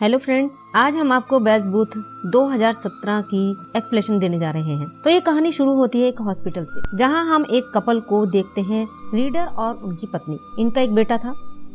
Hello friends, आज हम आपको बैच बूथ 2017 की एक्सप्लेनेशन देने जा रहे हैं। तो ये कहानी शुरू होती है एक हॉस्पिटल से, जहां हम एक कपल को देखते हैं, रीडर और उनकी पत्नी। इनका एक बेटा था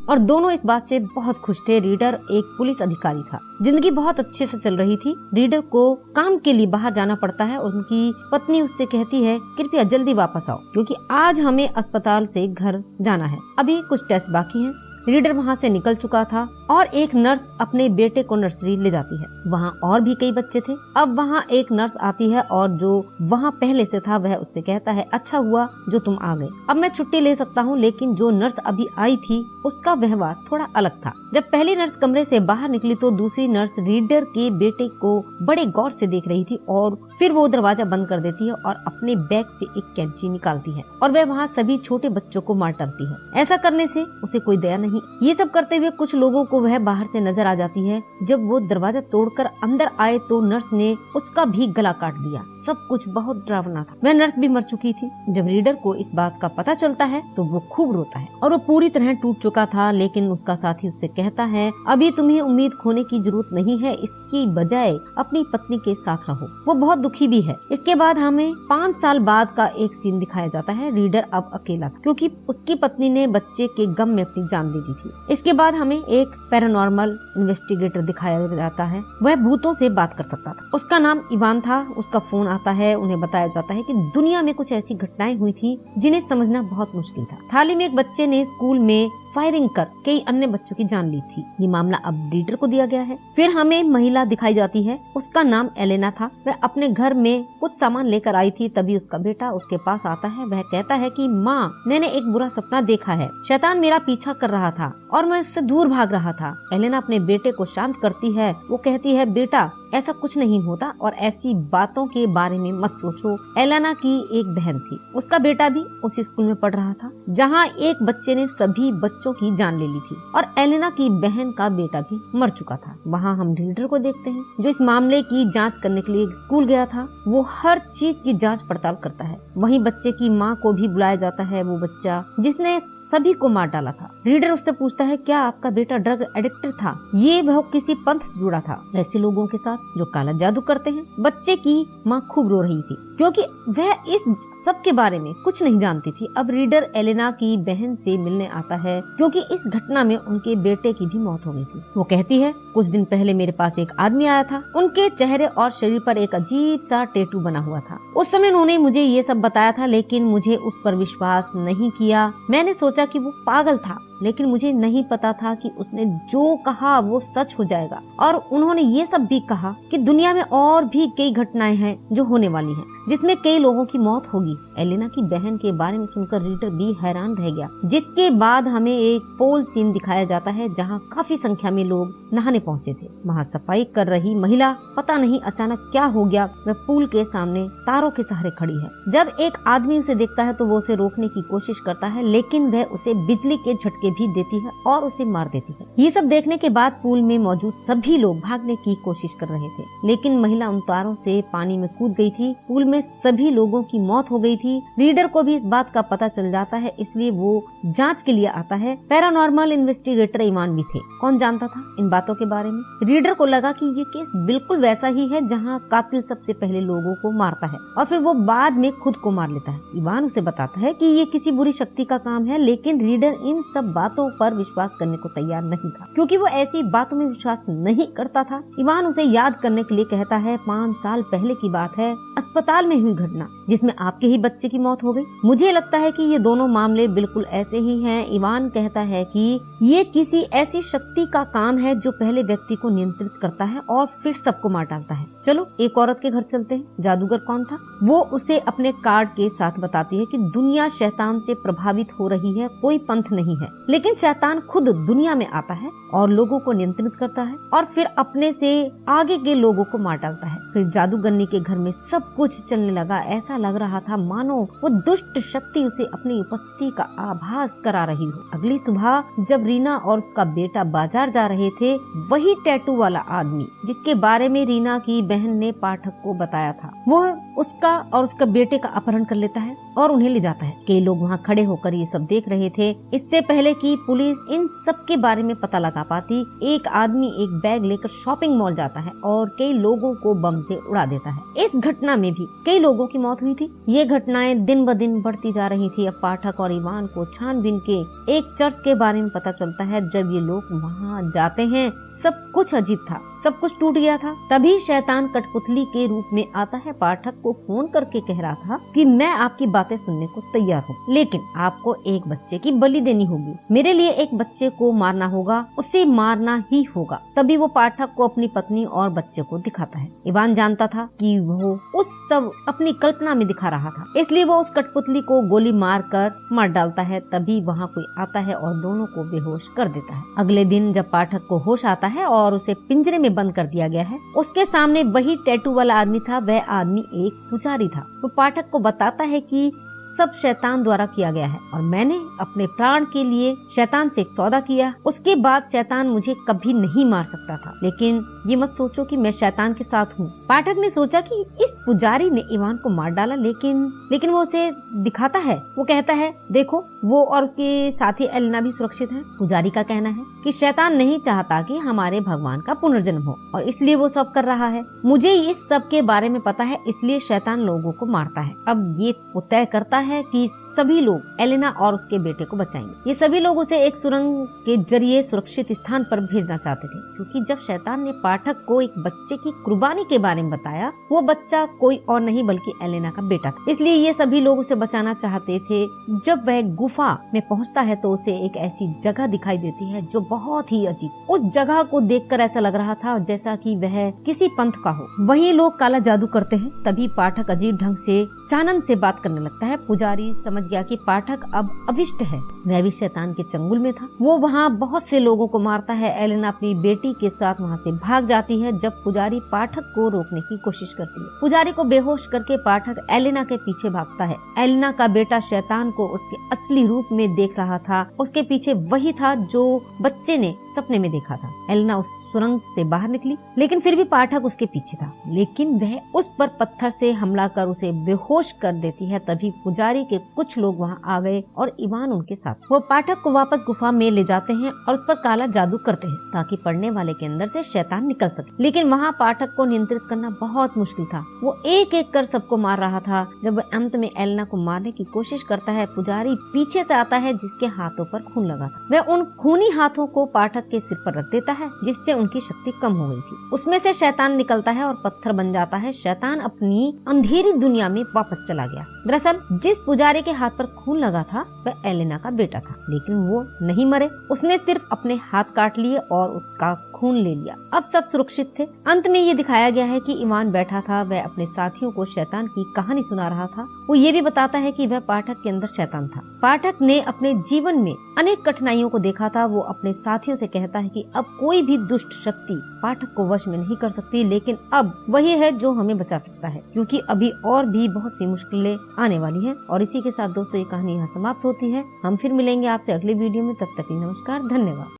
और दोनों इस बात से बहुत खुश थे। रीडर एक पुलिस अधिकारी था, जिंदगी बहुत अच्छे से चल रही थी। रीडर को काम के लिए बाहर जाना पड़ता है। उनकी पत्नी उससे कहती है, कृपया जल्दी वापस आओ, क्योंकि आज हमें अस्पताल से घर जाना है, अभी कुछ टेस्ट बाकी हैं। रीडर वहाँ से निकल चुका था और एक नर्स अपने बेटे को नर्सरी ले जाती है। वहाँ और भी कई बच्चे थे। अब वहाँ एक नर्स आती है और जो वहाँ पहले से था वह उससे कहता है, अच्छा हुआ जो तुम आ गए, अब मैं छुट्टी ले सकता हूँ। लेकिन जो नर्स अभी आई थी उसका व्यवहार थोड़ा अलग था। जब पहली नर्स कमरे से बाहर निकली तो दूसरी नर्स रीडर के बेटे को बड़े गौर से देख रही थी और फिर वो दरवाजा बंद कर देती है और अपने बैग से एक कैंची निकालती है और वह वहाँ सभी छोटे बच्चों को मार डालती है। ऐसा करने से उसे कोई दया नहीं। ये सब करते हुए कुछ लोगों को वह बाहर से नजर आ जाती है। जब वो दरवाजा तोड़कर अंदर आए तो नर्स ने उसका भी गला काट दिया। सब कुछ बहुत डरावना था। वह नर्स भी मर चुकी थी। जब रीडर को इस बात का पता चलता है तो वो खूब रोता है और वो पूरी तरह टूट चुका था। लेकिन उसका साथी उससे कहता है, अभी तुम्हें उम्मीद खोने की जरूरत नहीं है, इसकी बजाय अपनी पत्नी के साथ रहो। वो बहुत दुखी भी है। इसके बाद हमें 5 साल बाद का एक सीन दिखाया जाता है। रीडर अब अकेला था क्योंकि उसकी पत्नी ने बच्चे के गम में अपनी जान दे दी थी। इसके बाद हमें एक पैरानॉर्मल इन्वेस्टिगेटर दिखाया जाता है। वह भूतों से बात कर सकता था। उसका नाम इवान था। उसका फोन आता है। उन्हें बताया जाता है कि दुनिया में कुछ ऐसी घटनाएं हुई थी जिन्हें समझना बहुत मुश्किल था। थाली में एक बच्चे ने स्कूल में फायरिंग कर कई अन्य बच्चों की जान ली थी। ये मामला अब रीडर को दिया गया है। फिर हमें महिला दिखाई जाती है। उसका नाम एलेना था। वह अपने घर में कुछ सामान लेकर आई थी। तभी उसका बेटा उसके पास आता है। वह कहता है कि माँ, मैंने एक बुरा सपना देखा है। शैतान मेरा पीछा कर रहा था और मैं उससे दूर भाग रहा था। एलेना अपने बेटे को शांत करती है। वो कहती है, बेटा ऐसा कुछ नहीं होता और ऐसी बातों के बारे में मत सोचो। एलेना की एक बहन थी। उसका बेटा भी उसी स्कूल में पढ़ रहा था जहाँ एक बच्चे ने सभी बच्चों की जान ले ली थी और एलेना की बहन का बेटा भी मर चुका था। वहाँ हम रीडर को देखते हैं जो इस मामले की जांच करने के लिए स्कूल गया था। वो हर चीज की जांच पड़ताल करता है। वहीं बच्चे की माँ को भी बुलाया जाता है। वो बच्चा जिसने सभी को मार डाला था। रीडर उससे पूछता है, क्या आपका बेटा ड्रग एडिक्टेड था? ये वह किसी पंथ से जुड़ा था, ऐसे लोगों के साथ जो काला जादू करते हैं। बच्चे की माँ खूब रो रही थी क्योंकि वह इस सब के बारे में कुछ नहीं जानती थी। अब रीडर एलेना की बहन से मिलने आता है क्योंकि इस घटना में उनके बेटे की भी मौत हो गई थी। वो कहती है, कुछ दिन पहले मेरे पास एक आदमी आया था। उनके चेहरे और शरीर पर एक अजीब सा टैटू बना हुआ था। उस समय उन्होंने मुझे ये सब बताया था, लेकिन मुझे उस पर विश्वास नहीं किया। मैंने सोचा कि वो पागल था, लेकिन मुझे नहीं पता था कि उसने जो कहा वो सच हो जाएगा। और उन्होंने ये सब भी कहा कि दुनिया में और भी कई घटनाएं हैं जो होने वाली हैं, जिसमें कई लोगों की मौत होगी। एलेना की बहन के बारे में सुनकर रीडर भी हैरान रह गया। जिसके बाद हमें एक पूल सीन दिखाया जाता है जहां काफी संख्या में लोग नहाने पहुंचे थे। वहां सफाई कर रही महिला पता नहीं अचानक क्या हो गया, वह पूल के सामने तारों के सहारे खड़ी है। जब एक आदमी उसे देखता है तो वो उसे रोकने की कोशिश करता है, लेकिन वह उसे बिजली के झटके भी देती है और उसे मार देती है। ये सब देखने के बाद पूल में मौजूद सभी लोग भागने की कोशिश कर रहे थे, लेकिन महिला उन तारों से पानी में कूद गई थी। पूल में सभी लोगों की मौत हो गई थी। रीडर को भी इस बात का पता चल जाता है, इसलिए वो जांच के लिए आता है। पैरानॉर्मल इन्वेस्टिगेटर इवान भी थे। कौन जानता था इन बातों के बारे में? रीडर को लगा कि ये केस बिल्कुल वैसा ही है जहाँ कातिल सबसे पहले लोगों को मारता है और फिर वो बाद में खुद को मार लेता है। इवान उसे बताता है कि ये किसी बुरी शक्ति का काम है, लेकिन रीडर इन सब बातों पर विश्वास करने को तैयार नहीं था क्योंकि वो ऐसी बातों में विश्वास नहीं करता था। इवान उसे याद करने के लिए कहता है, 5 साल पहले की बात है, अस्पताल में हुई घटना जिसमें आपके ही बच्चे की मौत हो गई। मुझे लगता है कि ये दोनों मामले बिल्कुल ऐसे ही हैं। इवान कहता है कि ये किसी ऐसी शक्ति का काम है जो पहले व्यक्ति को नियंत्रित करता है और फिर सबको मार डालता है। चलो एक औरत के घर चलते हैं। जादूगर कौन था? वो उसे अपने कार्ड के साथ बताती है कि दुनिया शैतान से प्रभावित हो रही है, कोई पंथ नहीं है, लेकिन शैतान खुद दुनिया में आता है और लोगों को नियंत्रित करता है और फिर अपने से आगे के लोगों को मार डालता है। फिर जादूगरनी के घर में सब कुछ चलने लगा। ऐसा लग रहा था मानो वो दुष्ट शक्ति उसे अपनी उपस्थिति का आभास करा रही हो। अगली सुबह जब रीना और उसका बेटा बाजार जा रहे थे, वही टैटू वाला आदमी जिसके बारे में रीना की बहन ने पाठक को बताया था, वो उसका और उसका बेटे का अपहरण कर लेता है और उन्हें ले जाता है। कई लोग वहाँ खड़े होकर ये सब देख रहे थे। इससे पहले कि पुलिस इन सब के बारे में पता लगा पाती, एक आदमी एक बैग लेकर शॉपिंग मॉल जाता है और कई लोगों को बम से उड़ा देता है। इस घटना में भी कई लोगों की मौत हुई थी। ये घटनाएं दिन ब दिन बढ़ती जा रही थी। अब पाठक और इवान को छानबीन के एक चर्च के बारे में पता चलता है। जब ये लोग वहाँ जाते हैं, सब कुछ अजीब था, सब कुछ टूट गया था। तभी शैतान कठपुतली के रूप में आता है। पाठक को फोन करके कह रहा था कि मैं आपकी बातें सुनने को तैयार हूँ, लेकिन आपको एक बच्चे की बलि देनी होगी। मेरे लिए एक बच्चे को मारना होगा, उसे मारना ही होगा। तभी वो पाठक को अपनी पत्नी और बच्चे को दिखाता है। इवान जानता था कि वो उस सब अपनी कल्पना में दिखा रहा था, इसलिए वो उस कठपुतली को गोली मारकर मार डालता है। तभी वहाँ कोई आता है और दोनों को बेहोश कर देता है। अगले दिन जब पाठक को होश आता है और उसे पिंजरे में बंद कर दिया गया है, उसके सामने वही टैटू वाला आदमी था। वह आदमी एक पुजारी था। वो पाठक को बताता है कि सब शैतान द्वारा किया गया है और मैंने अपने प्राण के लिए शैतान से एक सौदा किया। उसके बाद शैतान मुझे कभी नहीं मार सकता था, लेकिन ये मत सोचो कि मैं शैतान के साथ हूँ। पाठक ने सोचा कि इस पुजारी ने इवान को मार डाला, लेकिन वो उसे दिखाता है। वो कहता है, देखो वो और उसके साथी एलेना भी सुरक्षित है। पुजारी का कहना है कि शैतान नहीं चाहता कि हमारे भगवान का पुनर्जन्म हो और इसलिए वो सब कर रहा है। मुझे इस सब के बारे में पता है, इसलिए शैतान लोगों को मारता है। अब ये तय करता है कि सभी लोग एलेना और उसके बेटे को बचाएंगे। ये सभी लोग उसे एक सुरंग के जरिए सुरक्षित स्थान पर भेजना चाहते थे, क्योंकि जब शैतान ने पाठक को एक बच्चे की कुर्बानी के बारे में बताया, वो बच्चा कोई और नहीं बल्कि एलेना का बेटा था। इसलिए ये सभी लोग उसे बचाना चाहते थे। जब वह गुफा में पहुंचता है तो उसे एक ऐसी जगह दिखाई देती है जो बहुत ही अजीब। उस जगह को देखकर ऐसा लग रहा था जैसा कि वह किसी पंथ का हो। वही लोग काला जादू करते हैं। तभी पाठक अजीब ढंग से चानन से बात करने लगता है। पुजारी समझ गया कि पाठक अब अविष्ट है। वह भी शैतान के चंगुल में था। वो वहाँ बहुत से लोगों को मारता है। एलेना अपनी बेटी के साथ वहाँ से भाग जाती है। जब पुजारी पाठक को रोकने की कोशिश करती है, पुजारी को बेहोश करके पाठक एलेना के पीछे भागता है। एलेना का बेटा शैतान को उसके असली रूप में देख रहा था। उसके पीछे वही था जो बच्चे ने सपने में देखा था। एलेना उस सुरंग से बाहर निकली, लेकिन फिर भी पाठक उसके पीछे था। लेकिन वह उस पर पत्थर से हमला कर उसे बेहोश कर देती है। तभी पुजारी के कुछ लोग वहाँ आ गए और इवान उनके साथ। वो पाठक को वापस गुफा में ले जाते हैं और उस पर काला जादू करते हैं ताकि पढ़ने वाले के अंदर से शैतान निकल सके। लेकिन वहाँ पाठक को नियंत्रित करना बहुत मुश्किल था। वो एक एक कर सबको मार रहा था। जब अंत में एलेना को मारने की कोशिश करता है, पुजारी पीछे से आता है जिसके हाथों पर खून लगा था। वह उन खूनी हाथों को पाठक के सिर पर रख देता है, जिससे उनकी शक्ति कम हो गई थी। उसमें से शैतान निकलता है और पत्थर बन जाता है। शैतान अपनी अंधेरी दुनिया में वापस चला गया। दरअसल जिस पुजारी के हाथ पर खून लगा था वह एलेना का बेटा था, लेकिन वो नहीं मरे। उसने सिर्फ अपने हाथ काट लिए और उसका खून ले लिया। अब सब सुरक्षित थे। अंत में ये दिखाया गया है कि इवान बैठा था। वह अपने साथियों को शैतान की कहानी सुना रहा था। वो ये भी बताता है कि वह पाठक के अंदर शैतान था। पाठक ने अपने जीवन में अनेक कठिनाइयों को देखा था। वो अपने साथियों से कहता है कि अब कोई भी दुष्ट शक्ति पाठक को वश में नहीं कर सकती, लेकिन अब वही है जो हमें बचा सकता है, क्योंकि अभी और भी बहुत सी मुश्किलें आने वाली हैं। और इसी के साथ दोस्तों ये कहानी यहाँ समाप्त होती है। हम फिर मिलेंगे आपसे अगले वीडियो में। तब तक नमस्कार, धन्यवाद।